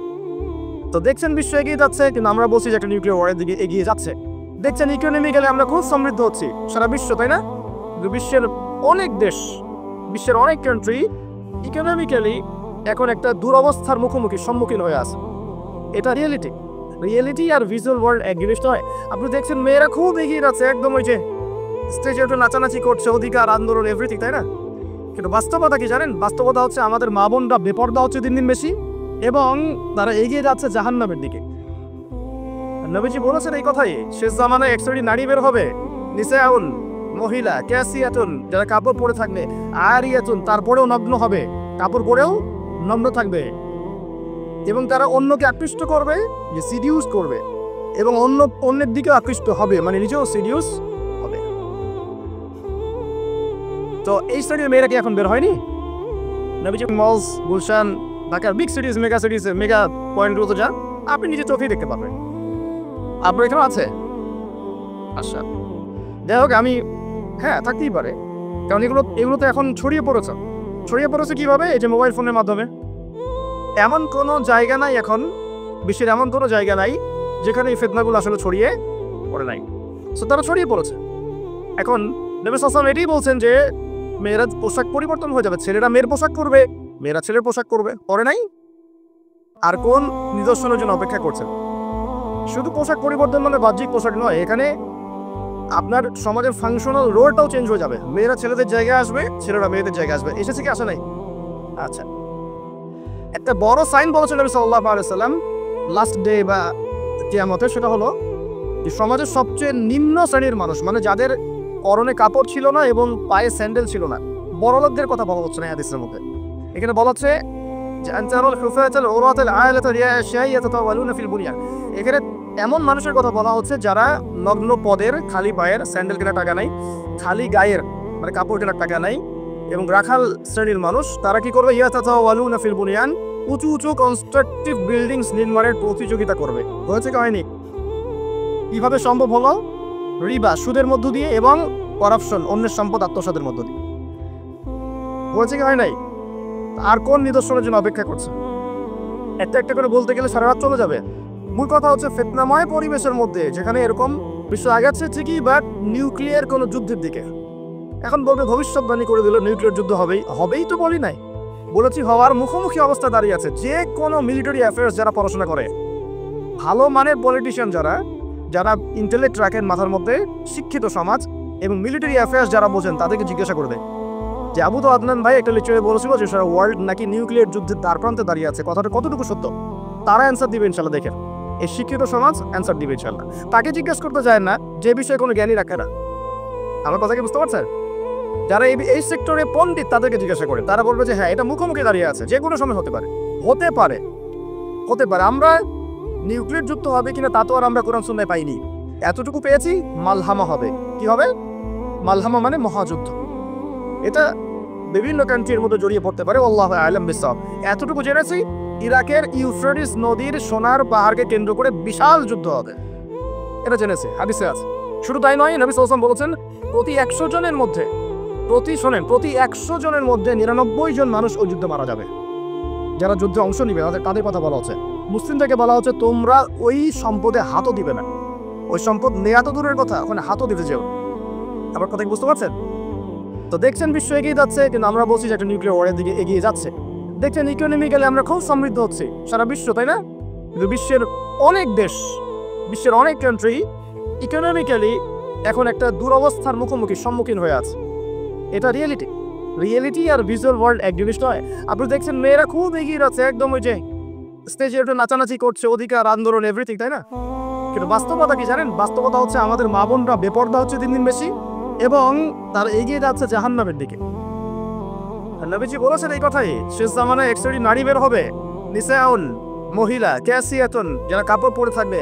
তো দেখছেন বিশ্ব এগিয়ে যাচ্ছে, কিন্তু আমরা বলছি যে একটা নিউক্লিয়ার ওয়ারের দিকে এগিয়ে যাচ্ছে। দেখছেন ইকোনমিক্যালি আমরা খুব সমৃদ্ধ হচ্ছি, সারা বিশ্ব, তাই না? বিশ্বের অনেক দেশ, বিশ্বের অনেক কান্ট্রি ইকোনমিক্যালি এখন একটা দুরবস্থার সম্মুখীন হয়ে আছে। এটা রিয়েলিটি আর ভিজুয়াল ওয়ার্ল্ড এক জিনিস নয়। আপনি দেখছেন মেয়েরা খুব এগিয়ে যাচ্ছে, একদম ওই যে স্টেজে একটু নাচানাচি করছে, অধিকার আন্দোলন এভরিথিং, তাই না? কিন্তু বাস্তবতা কি জানেন? বাস্তবতা হচ্ছে আমাদের মা বোনরা বেপর্দা হচ্ছে দিন দিন বেশি, এবং তারা এগিয়ে যাচ্ছে জাহান্নামের দিকে। নবীজি বলেছেন এই কথাই, শেষ জামানায় এক শ্রেণী নারী বের হবে, নিসাউন, মহিলা, ক্যাসিয়াতুন, যারা কাপড় পরে থাকবে, আরিয়াতুন, তারপরেও নগ্ন হবে, কাপড় পরেও নগ্ন থাকবে, এবং তারা অন্যকে আকৃষ্ট করবে, যে সিডিউস করবে, এবং অন্যের দিকে আকৃষ্ট হবে, মানে নিজেও সিডিউস হবে। তো এই শ্রেণীর মেয়েরা কি এখন বের হয়নি? নবীজি মলস, গুলশান, ঢাকার বিগ সিটিজ, মেগা পয়েন্টগুলোতে যান, আপনি নিজে চোখেই দেখতে পাবেন। আপনার এখানে আছে? আচ্ছা, যাই হোক, থাকতেই পারে, কারণ এগুলো তো এখন ছড়িয়ে পড়েছে। ছড়িয়ে পড়েছে কিভাবে? এই যে মোবাইল ফোনের মাধ্যমে। এমন কোনো জায়গা নাই এখন, বিশ্বের এমন কোনো জায়গা নাই যেখানে এই ফিতনাগুলো আসলে ছড়িয়ে পড়ে নাই। সো তারা ছড়িয়ে পড়েছে। এখন নবী সাল্লাল্লাহু আলাইহি ওয়াসাল্লাম এটাই বলছেন যে মেয়েরা পোশাক পরিবর্তন হয়ে যাবে, ছেলেরা মেয়ের পোশাক করবে, মেয়েরা ছেলের পোশাক করবে। পরে নাই? আর কোন নিদর্শনের জন্য অপেক্ষা করছেন? শুধু পোশাক পরিবর্তন মানে বাহ্যিক পোশাক নয়, এখানে আপনার সমাজের ফাংশনাল রোলটাও চেঞ্জ হয়ে যাবে। মেয়েরা ছেলেদের জায়গায় আসবে, ছেলেরা মেয়েদের জায়গায় আসবে। এসেছে কি আসে নাই? আচ্ছা, একটা বড় সাইন বলেছেন নবী সাল্লাল্লাহু আলাইহি ওয়াসাল্লাম লাস্ট ডে বা কিয়ামতের, সেটা হলো যে সমাজের সবচেয়ে নিম্ন শ্রেণীর মানুষ, মানে যাদের পরনে কাপড় ছিল না এবং পায়ে স্যান্ডেল ছিল না, বড়লোকদের কথা বলা হচ্ছে না এই হাদিসের মধ্যে। এখানে বলা হচ্ছে যে আনতারুল হুফাতাল উরাতাল আয়ালাতা রিয়াশাইয়াতাওয়ালুনা ফিল বুনিয়ান। এখানে এমন মানুষের কথা বলা হচ্ছে যারা নগ্ন পদের, খালি পায়ের, স্যান্ডেল কেনার টাকা নাই, খালি গায়ের মানে কাপড় কেনার টাকা নাই এবং রাখাল শ্রেণীর মানুষ, তারা কি করবে? ইয়াতাওয়ালুনা ফিল বুনিয়ান, উঁচু উঁচু কনস্ট্রাকটিভ বিল্ডিংস নির্মাণের প্রতিযোগিতা করবে। হয়েছে কি হয়নি? কিভাবে সম্ভব হলো? রিবা, সুদের মধ্য দিয়ে, এবং করাপশন, অন্যের সম্পদ আত্মসাতের মধ্য দিয়ে। হয়েছে কি হয় নাই? আর কোন নিদর্শনের জন্য অপেক্ষা করছে? একটা একটা করে বলতে গেলে সারা রাত চলে যাবে। মূল কথা হচ্ছে ফিতনাময় পরিবেশের মধ্যে যেখানে এরকম বিশ্ব আগাচ্ছে ঠিকই, বাট নিউক্লিয়ার কোনো যুদ্ধের দিকে। এখন বলবে ভবিষ্যৎবাণী করে দিল নিউক্লিয়ার যুদ্ধ হবেই তো বলি নাই, বলেছি হওয়ার মুখোমুখি অবস্থা দাঁড়িয়ে আছে। যে কোনো মিলিটারি অ্যাফেয়ার্স যারা পড়াশোনা করে, ভালো মানের পলিটিশিয়ান যারা ইন্টেলেক্ট রাখেন মাথার মধ্যে, শিক্ষিত সমাজ এবং মিলিটারি অ্যাফেয়ার্স যারা বোঝেন, তাদেরকে জিজ্ঞাসা করবে যে আবু তো আদনান ভাই একটা লেকচারে বলেছিল যে সারা ওয়ার্ল্ড নাকি নিউক্লিয়ার যুদ্ধের দ্বার প্রান্তে দাঁড়িয়ে আছে, কথাটা কতটুকু সত্য? তারা অ্যান্সার দিবে ইনশাল্লাহ। দেখেন, এই শিক্ষিত সমাজ অ্যান্সার দিবে ইনশাল্লাহ। তাকে জিজ্ঞেস করতে যায় না যে বিষয়ে কোনো জ্ঞানী রাখে না। আমার কথা কি বুঝতে পারছেন? যারা এই সেক্টরে পণ্ডিত তাদেরকে জিজ্ঞাসা করে, তারা বলবে যে হ্যাঁ, এটা মুখোমুখি দাঁড়িয়ে আছে, যে কোনো সময় হতে পারে। আমরা নিউক্লিয়ার যুদ্ধ হবে কিনা তা তো আর আমরা কোরআন সুন্নাহয় পাইনি। এতটুকু পেয়েছি, মালহামা হবে। কি হবে? মালহামা মানে মহাযুদ্ধ। এটা বিভিন্ন কান্ট্রির মধ্যে জড়িয়ে পড়তে পারে, আল্লাহু আ'লাম বিসসাওয়াব। এতটুকু জেনেছি, ইরাকের ইউফ্রেটিস নদীর সোনার পাহাড়কে কেন্দ্র করে বিশাল যুদ্ধ হবে, এটা জেনেছি, হাদিসে আছে। শুধু তাই নয়, নবী সাল্লাল্লাহু আলাইহি ওয়াসাল্লাম বলেছেন প্রতি 100 জনের মধ্যে 99 জন মানুষ ওই যুদ্ধে মারা যাবে। যারা যুদ্ধে অংশ নিবে তাদের কথা বলা হচ্ছে। মুসলিমদেরকে বলা হচ্ছে তোমরা ওই সম্পদে হাতও দিবে না। ওই সম্পদ নেয়া তো দূরের কথা, ওখানে হাতও দিতে যেও। আমার কথা কি বুঝতে পারছেন? তো দেখছেন বিশ্ব এগিয়ে যাচ্ছে, কিন্তু আমরা বলছি যে একটা নিউক্লিয়ার ওয়ারের দিকে এগিয়ে যাচ্ছে। দেখছেন ইকোনমিক্যালি আমরা খুব সমৃদ্ধ হচ্ছি, সারা বিশ্ব, তাই না? কিন্তু বিশ্বের অনেক দেশ, বিশ্বের অনেক কান্ট্রি ইকোনমিক্যালি এখন একটা দুরবস্থার সম্মুখীন হয়ে আছে। এটা রিয়েলিটি আর ভিজুয়াল ওয়ার্ল্ড এক জিনিস নয়। আপনি দেখছেন মেয়েরা খুব এগিয়ে যাচ্ছে, একদম ওই যে স্টেজে একটু নাচানাচি করছে, অধিকার আন্দোলন এভরিথিং, তাই না? কিন্তু বাস্তবতা কি জানেন? বাস্তবতা হচ্ছে আমাদের মা বোনরা বেপর্দা হচ্ছে দিন দিন বেশি, এবং তার এগিয়ে যাচ্ছে জাহান্নামের দিকে। নবীজি বলেছেন এই কথাই, শেষ জামানায় এক শ্রেণীর নারী বের হবে, নিসাউন, মহিলা, ক্যাসিয়াতুন, যারা কাপড় পরে থাকবে,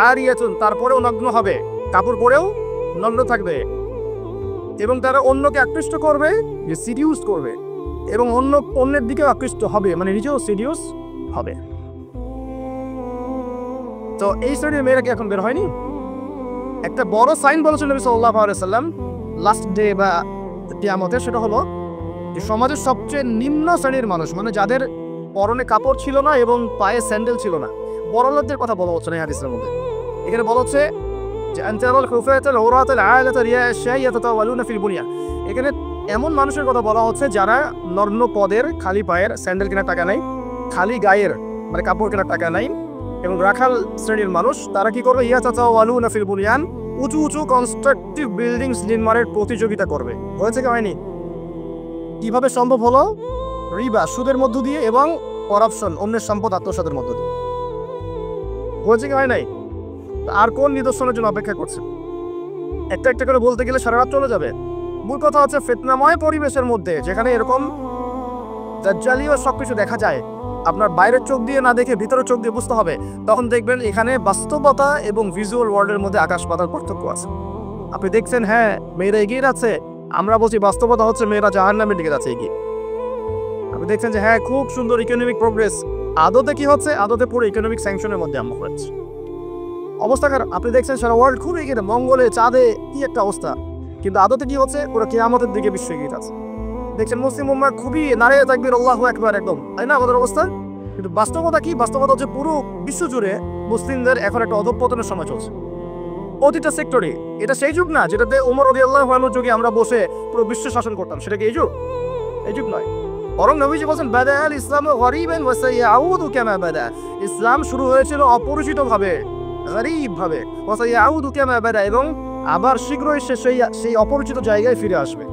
আরিয়াতুন, তারপরেও নগ্ন হবে, কাপড় পরেও নগ্ন থাকবে, এবং তারা অন্যকে আকৃষ্ট করবে, যে সিডিউস করবে, এবং অন্যের দিকেও আকৃষ্ট হবে, মানে নিজেও সিডিউস হবে। তো এই শ্রেণীর মেয়েরা কি এখন বের হয়নি? একটা বড় সাইন বলেছেন নবী সাল্লাল্লাহু আলাইহি ওয়াসাল্লাম লাস্ট ডে বা কিয়ামতের, সেটা হলো যে সমাজের সবচেয়ে নিম্ন শ্রেণীর মানুষ, মানে যাদের পরনে কাপড় ছিল না এবং পায়ে স্যান্ডেল ছিল না, বড়লোকদের কথা বলা হচ্ছে না এই হাদিসের মধ্যে। এখানে বলা হচ্ছে যে আনতারুল হুফাতাল উরাতাল আয়ালাতা রিয়াশাইয়াতাওয়ালুনা ফিল বুনিয়ান। এখানে এমন মানুষের কথা বলা হচ্ছে যারা নগ্ন পদের, খালি পায়ের, স্যান্ডেল কেনার টাকা নাই, খালি গায়ের মানে কাপড় কেনার টাকা নাই এবং রাখাল শ্রেণীর মানুষ, তারা কি করবে? ইয়াতাওয়ালুনা ফিল বুনিয়ান, উঁচু উঁচু কনস্ট্রাকটিভ বিল্ডিংস নির্মাণের প্রতিযোগিতা করবে। হয়েছে কি হয়নি? কিভাবে সম্ভব হলো? রিবা, সুদের মধ্য দিয়ে, এবং করাপশন, অন্যের সম্পদ আত্মসাতের মধ্য দিয়ে। হয়েছে কি হয় নাই? আর কোন নিদর্শনের জন্য অপেক্ষা করছে? একটা একটা করে বলতে গেলে সারা রাত চলে যাবে। মূল কথা হচ্ছে ফিতনাময় পরিবেশের মধ্যে যেখানে এরকম দাজ্জালীয় সবকিছু দেখা যায়, আপনার বাইরের চোখ দিয়ে না দেখে ভিতরের চোখ দিয়ে বুঝতে হবে, তখন দেখবেন এখানে বাস্তবতা এবং ভিজুয়াল ওয়ার্ল্ডের মধ্যে আকাশ পাতাল পার্থক্য আছে। আপনি দেখছেন হ্যাঁ মেয়েরা এগিয়ে যাচ্ছে, আমরা বলছি বাস্তবতা হচ্ছে মেয়েরা জাহান্নামের দিকে যাচ্ছে এগিয়ে। আপনি দেখছেন যে হ্যাঁ খুব সুন্দর ইকোনমিক প্রোগ্রেস, আদতে কি হচ্ছে? আদতে পুরো ইকোনমিক স্যাংশনের মধ্যে আমরা পড়েছি। অবস্থা খারাপ। আপনি দেখছেন সারা ওয়ার্ল্ড খুব এগিয়ে, মঙ্গলে, চাঁদে কি একটা অবস্থা, কিন্তু আদতে কি হচ্ছে? পুরো কিয়ামতের দিকে বিশ্ব এগিয়ে যাচ্ছে। দেখছেন মুসলিম উম্মাহ খুবই নারায়ে তাকবীর আল্লাহু আকবার একদম, তাই না আমাদের অবস্থা? কিন্তু বাস্তবতা কি? বাস্তবতা হচ্ছে পুরো বিশ্ব জুড়ে মুসলিমদের এখন একটা অধঃপতনের সময় চলছে প্রতিটা সেক্টরে। এটা সেই যুগ না যেটাতে ওমর রাদিয়াল্লাহু আনহুর যুগে আমরা বসে পুরো বিশ্ব শাসন করতাম, সেটা কি এই যুগ? এই যুগ নয়। বরং নবীজি বলেন বাদা আল ইসলামু গরিবান ওয়া সায়াউদু কামা বাদা। ইসলাম শুরু হয়েছিল অপরিচিত ভাবে, গরীব ভাবে, ওয়া সায়াউদু কামা বাদা, এবং আবার শীঘ্রই সেই অপরিচিত জায়গায় ফিরে আসবে।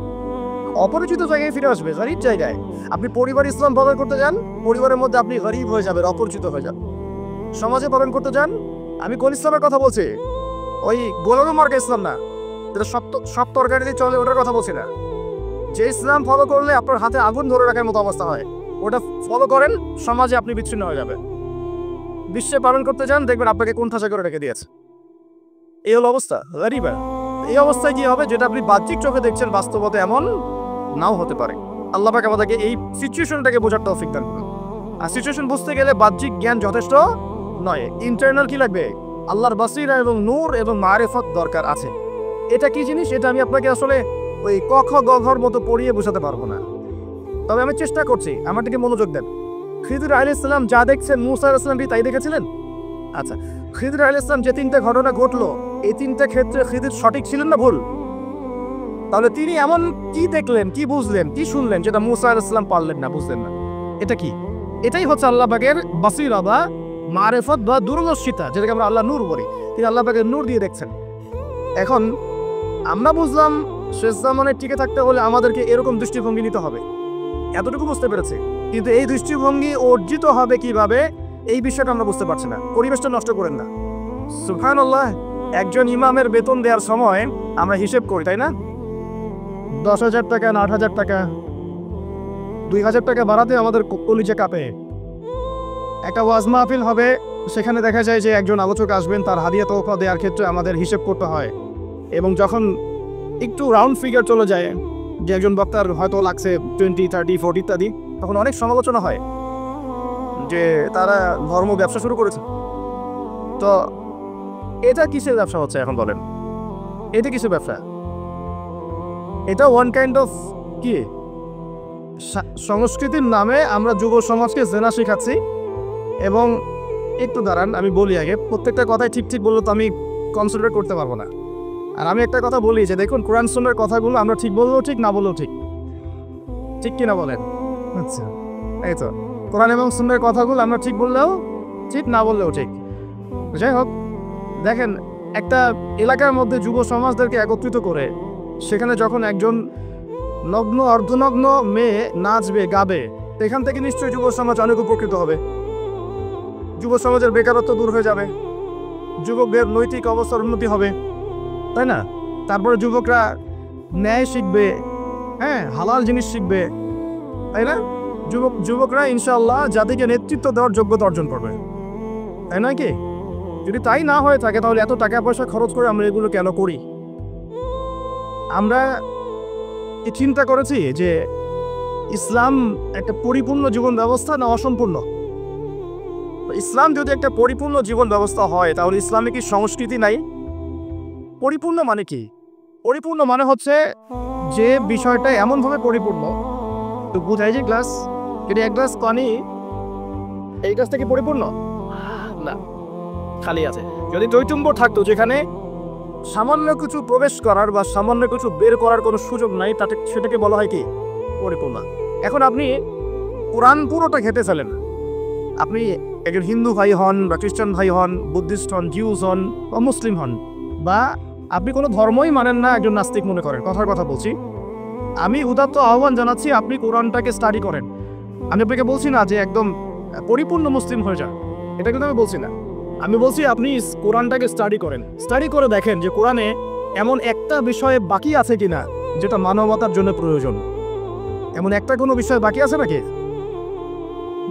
অপরিচিত জায়গায় ফিরে আসবে, গরীব জায়গায়। আপনি পরিবার ইসলাম পালন করতে যান, পরিবারের মধ্যে আপনি গরীব হয়ে যাবেন, অপরিচিত হয়ে যাবেন। সমাজে পালন করতে যান, আমি কোন ইসলামের কথা বলছি? ওই গোলাম মার্কা ইসলাম না, যেটা সব তরকারি দিয়ে চলে ওটার কথা বলছি না। যে ইসলাম ফলো করলে আপনার হাতে আগুন ধরে রাখার মতো অবস্থা হয়, ওটা ফলো করেন, সমাজে আপনি বিচ্ছিন্ন হয়ে যাবেন। বিশ্বে পালন করতে যান, দেখবেন আপনাকে কোন থাসা করে রেখে দিয়েছে। এই হলো অবস্থা, গরিব। এই অবস্থায় কি হবে? যেটা আপনি বাহ্যিক চোখে দেখছেন, বাস্তবতে এমন নাও হতে পারে। আল্লাহ পাক আমাদেরকে এই সিচুয়েশনটাকে বোঝার তৌফিক দান করুন। আর সিচুয়েশন বুঝতে গেলে বাহ্যিক জ্ঞান যথেষ্ট নয়, ইন্টারনাল কি লাগবে? আল্লাহর বাসিরা এবং নূর এবং মারিফত দরকার আছে। এটা কি জিনিস? এটা আমি আপনাকে আসলে ওই ক খ গ ঘর মতো পড়িয়ে বোঝাতে পারবো না, তবে আমি চেষ্টা করছি। আমার দিকে মনোযোগ দেন। খিদির আলাইহিস সালাম যা দেখছেন মুসা আলাইহিস সালাম কি তাই দেখেছিলেন? আচ্ছা, খিদির আলাইহিস সালাম যে তিনটা ঘটনা ঘটলো, এই তিনটা ক্ষেত্রে খিদির সঠিক ছিলেন না ভুল? তাহলে তিনি এমন কি দেখলেন, কি বুঝলেন, কি শুনলেন যেটা মুসা আলাইহিস সালাম পারলেন না, বুঝলেন না? এটা কি? এটাই হচ্ছে আল্লাহ পাকের বাসিরা বা মারিফত বা দূরদর্শিতা, যেটাকে আমরা আল্লাহ নূর বলি। তিনি আল্লাহ পাকের নূর দিয়ে দেখছেন। এখন আমরা বুঝলাম শেষ জামানে টিকে থাকতে হলে আমাদেরকে এরকম দৃষ্টিভঙ্গি নিতে হবে, এতটুকু বুঝতে পেরেছি। কিন্তু এই দৃষ্টিভঙ্গি অর্জিত হবে কিভাবে, এই বিষয়টা আমরা বুঝতে পারছি না। পরিবেশটা নষ্ট করেন না। সুবহানাল্লাহ, একজন ইমামের বেতন দেওয়ার সময় আমরা হিসেব করি, তাই না? 10,000 টাকা না 8,000 টাকা, 2,000 টাকা বাড়াতে আমাদের কলিজা কাঁপে। একটা ওয়াজ মাহফিল হবে, সেখানে দেখা যায় যে একজন আলোচক আসবেন, তার হাদিয়া তোহফা দেওয়ার ক্ষেত্রে আমাদের হিসেব করতে হয়। এবং যখন একটু রাউন্ড ফিগার চলে যায়, যে একজন বক্তার হয়তো লাগছে 20, 30, 40 ইত্যাদি, তখন অনেক সমালোচনা হয় যে তারা ধর্ম ব্যবসা শুরু করেছে। তো এটা কিসের ব্যবসা হচ্ছে এখন বলেন? এটা কিসের ব্যবসা? এটা ওয়ান কাইন্ড অফ কি সংস্কৃতির নামে আমরা যুব সমাজকে জেনা শেখাচ্ছি। এবং একটু দাঁড়ান, আমি বলি আগে, প্রত্যেকটা কথাই ঠিক ঠিক বললে তো আমি কনসিডার করতে পারবো না। আর আমি একটা কথা বলি যে দেখুন, কোরআন সুন্নাহর কথাগুলো আমরা ঠিক বললেও ঠিক, না বললেও ঠিক। ঠিক কিনা বলেন? আচ্ছা, এই তো কোরআন এবং সুন্নাহর কথাগুলো আমরা ঠিক বললেও ঠিক, না বললেও ঠিক। যাই হোক, দেখেন, একটা এলাকার মধ্যে যুব সমাজদেরকে একত্রিত করে সেখানে যখন একজন নগ্ন অর্ধনগ্ন মেয়ে নাচবে, গাবে, এখান থেকে নিশ্চয়ই যুব সমাজ অনেক উপকৃত হবে। যুব সমাজের বেকারত্ব দূর হয়ে যাবে, যুবকদের নৈতিক অবস্থার উন্নতি হবে, তাই না? তারপরে যুবকরা ন্যায় শিখবে, হ্যাঁ, হালাল জিনিস শিখবে, তাই না? যুবকরা ইনশাআল্লাহ জাতিকে নেতৃত্ব দেওয়ার যোগ্যতা অর্জন করবে, তাই নয় কি? যদি তাই না হয়ে থাকে, তাহলে এত টাকা পয়সা খরচ করে আমরা এগুলো কেন করি? আমরা চিন্তা করেছি যে ইসলাম একটা পরিপূর্ণ জীবন ব্যবস্থা না অসম্পূর্ণ? ইসলাম যদি একটা পরিপূর্ণ জীবন ব্যবস্থা হয়, তাহলে ইসলামে কি সংস্কৃতি নাই? পরিপূর্ণ মানে কি? পরিপূর্ণ মানে হচ্ছে যে বিষয়টা এমনভাবে পরিপূর্ণ, তো বুঝাই যে গ্লাস, যদি এক গ্লাস পানি, এই গ্লাস থেকে পরিপূর্ণ না, খালি আছে। যদি টৈটুম্বর থাকতো যেখানে সামান্য কিছু প্রবেশ করার বা সামান্য কিছু বের করার কোনো সুযোগ নাই, তাতে সেটাকে বলা হয় কি? পরিপূর্ণ। এখন আপনি কোরআন পুরোটা খেতে ফেলেন, আপনি একজন হিন্দু ভাই হন বা খ্রিস্টান ভাই হন, বুদ্ধিস্ট হন, জিউস হন বা মুসলিম হন, বা আপনি কোনো ধর্মই মানেন না, একজন নাস্তিক মনে করেন, কথার কথা বলছি, আমি উদাত্ত আহ্বান জানাচ্ছি আপনি কোরআনটাকে স্টাডি করেন। আমি আপনাকে বলছি না যে একদম পরিপূর্ণ মুসলিম হয়ে যান, এটা কিন্তু আমি বলছি না। আমি বলছি আপনি কোরআনটাকে স্টাডি করেন, স্টাডি করে দেখেন যে কোরআনে এমন একটা বিষয়ে বাকি আছে কিনা যেটা মানবতার জন্য প্রয়োজন। এমন একটা কোনো বিষয় বাকি আছে নাকি?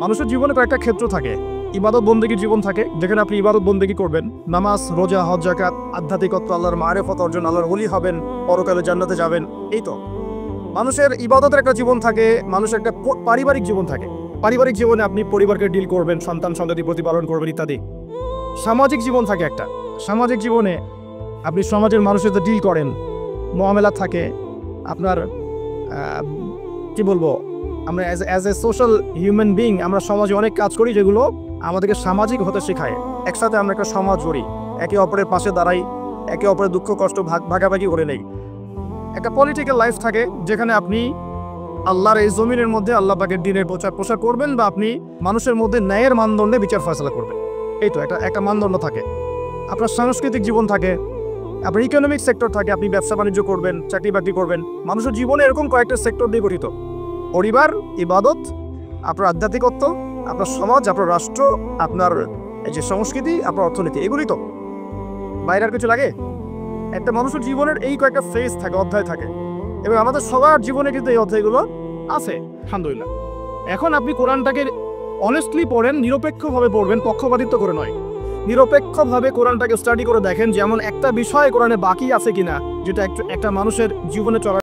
মানুষের জীবনে কয়েকটা ক্ষেত্র থাকে, ইবাদত বন্দেগীর জীবন থাকে, যেখানে আপনি ইবাদত বন্দেগী করবেন, নামাজ, রোজা, হজ, যাকাত, আধ্যাত্মিকত্ব, আল্লাহর মারিফত অর্জন, আল্লাহর ওলি হবেন, পরকালে জান্নাতে যাবেন। এই তো মানুষের ইবাদতের একটা জীবন থাকে, মানুষের একটা পারিবারিক জীবন থাকে। পারিবারিক জীবনে আপনি পরিবারকে ডিল করবেন, সন্তান সন্ততি প্রতিপালন করবেন ইত্যাদি। সামাজিক জীবন থাকে একটা, সামাজিক জীবনে আপনি সমাজের মানুষের সাথে ডিল করেন, মুআমালাত থাকে, আপনার কি বলবো, আমরা as a social human being আমরা সমাজে অনেক কাজ করি যেগুলো আমাদেরকে সামাজিক হতে শেখায়। একসাথে আমরা একটা সমাজ গড়ি, একে অপরের পাশে দাঁড়াই, একে অপরের দুঃখ কষ্ট ভাগাভাগি করে নেই। একটা পলিটিক্যাল লাইফ থাকে যেখানে আপনি আল্লাহর এই জমিনের মধ্যে আল্লাহ পাকের দিনের প্রচার করবেন, বা আপনি মানুষের মধ্যে ন্যায়ের মানদণ্ডে বিচার ফয়সালা করবেন। এই তো একটা মানদণ্ড থাকে। আপনার সাংস্কৃতিক জীবন থাকে, আপনার ইকোনমিক সেক্টর থাকে, আপনি ব্যবসা বাণিজ্য করবেন, চাকরি বাকরি করবেন। মানুষের জীবনে এরকম কয়েকটা সেক্টর দিয়ে গঠিত: পরিবার, ইবাদত, আপনার আধ্যাত্মিকত্ব, আপনার সমাজ, আপনার রাষ্ট্র, আপনার এই যে সংস্কৃতি, আপনার অর্থনীতি। এগুলি তো, বাইরে আর কিছু লাগে? একটা মানুষের জীবনের এই কয়েকটা ফেজ থাকে, অধ্যায় থাকে, এবং আমাদের সবার জীবনে কিন্তু এই অধ্যায়গুলো আছে আলহামদুলিল্লাহ। এখন আপনি কোরআনটাকে অনেস্টলি পড়েন, নিরপেক্ষভাবে পড়বেন, পক্ষপাতিত্ব করে নয়। নিরপেক্ষভাবে কোরআনটাকে স্টাডি করে দেখেন যেমন একটা বিষয় কোরআনে বাকি আছে কিনা, যেটা একটা মানুষের জীবনে চলার